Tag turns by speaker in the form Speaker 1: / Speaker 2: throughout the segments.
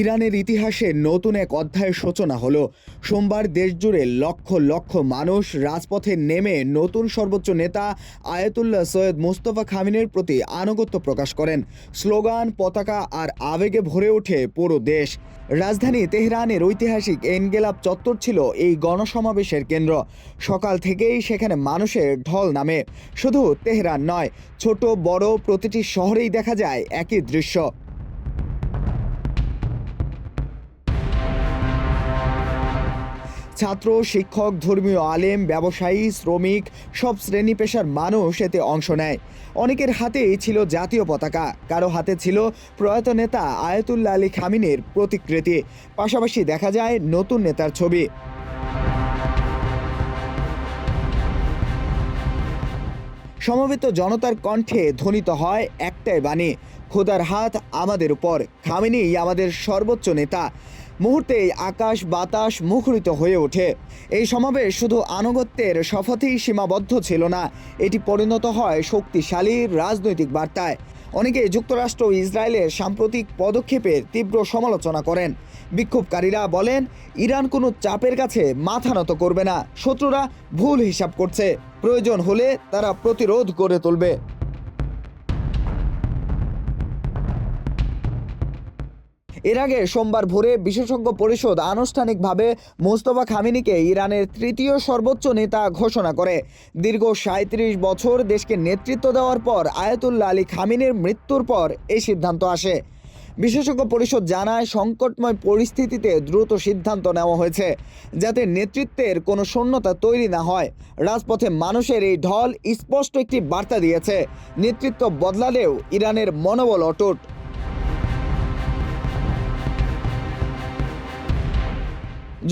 Speaker 1: ইরানের ইতিহাসে নতুন এক অধ্যায়ের সূচনা হলো। সোমবার দেশজুড়ে লক্ষ লক্ষ মানুষ রাজপথে নেমে নতুন সর্বোচ্চ নেতা আয়াতুল্লাহ সৈয়দ মুস্তফা খামেনির প্রতি আনুগত্য প্রকাশ করেন। স্লোগান, পতাকা আর আবেগে ভরে ওঠে পুরো দেশ। রাজধানী তেহরানের ঐতিহাসিক এনগেলাব চত্বর ছিল এই গণসমাবেশের কেন্দ্র। সকাল থেকেই সেখানে মানুষের ঢল নামে। শুধু তেহরান নয়, ছোট বড় প্রতিটি শহরেই দেখা যায় একই দৃশ্য। ছাত্র, শিক্ষক, ধর্মীয় আলেম, ব্যবসায়ী, শ্রমিক, সব শ্রেণী পেশার মানুষ এতে অংশ নেয়। অনেকের হাতেই ছিল জাতীয় পতাকা, কারো হাতে ছিল প্রয়াত নেতা আয়াতুল্লাহ আলী খামেনির প্রতিকৃতি। পাশাপাশি দেখা যায় নতুন নেতার ছবি। সমবেত জনতার কণ্ঠে ধ্বনিত হয় একটাই বাণী, খোদার হাত আমাদের উপর, খামেনি আমাদের সর্বোচ্চ নেতা। মুহূর্তেই আকাশ বাতাস মুখরিত হয়ে ওঠে। এই সমাবেশ শুধু আনুগত্যের শপথেই সীমাবদ্ধ ছিল না, এটি পরিণত হয় শক্তিশালী রাজনৈতিক বার্তায়। অনেকে যুক্তরাষ্ট্র ও ইসরায়েলের সাম্প্রতিক পদক্ষেপের তীব্র সমালোচনা করেন। বিক্ষোভকারীরা বলেন, ইরান কোনো চাপের কাছে মাথা নত করবে না, শত্রুরা ভুল হিসাব করছে, প্রয়োজন হলে তারা প্রতিরোধ গড়ে তুলবে। এর আগে সোমবার ভোরে বিশেষজ্ঞ পরিষদ আনুষ্ঠানিকভাবে মোস্তফা খামেনিকে ইরানের তৃতীয় সর্বোচ্চ নেতা ঘোষণা করে। দীর্ঘ ৩৭ বছর দেশকে নেতৃত্ব দেওয়ার পর আয়াতুল্লাহ আলী খামেনির মৃত্যুর পর এই সিদ্ধান্ত আসে। বিশেষজ্ঞ পরিষদ জানায়, সংকটময় পরিস্থিতিতে দ্রুত সিদ্ধান্ত নেওয়া হয়েছে যাতে নেতৃত্বের কোনো শূন্যতা তৈরি না হয়। রাজপথে মানুষের এই ঢল স্পষ্ট একটি বার্তা দিয়েছে, নেতৃত্ব বদলালেও ইরানের মনোবল অটুট।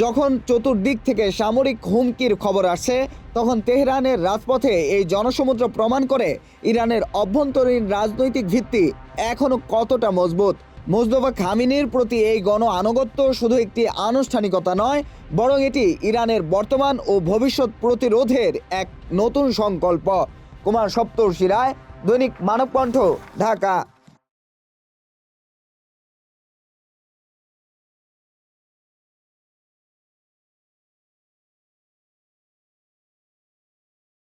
Speaker 1: যখন চতুর্দিক থেকে সামরিক হুমকির খবর আসে, তখন তেহরানের রাজপথে এই জনসমুদ্র প্রমাণ করে ইরানের অভ্যন্তরীণ রাজনৈতিক ভিত্তি এখনও কতটা মজবুত। মোস্তফা খামেনির প্রতি এই গণ আনুগত্য শুধু একটি আনুষ্ঠানিকতা নয়, বরং এটি ইরানের বর্তমান ও ভবিষ্যৎ প্রতিরোধের এক নতুন সংকল্প। কুমার সপ্তর্ষি রায়, দৈনিক মানবকণ্ঠ, ঢাকা।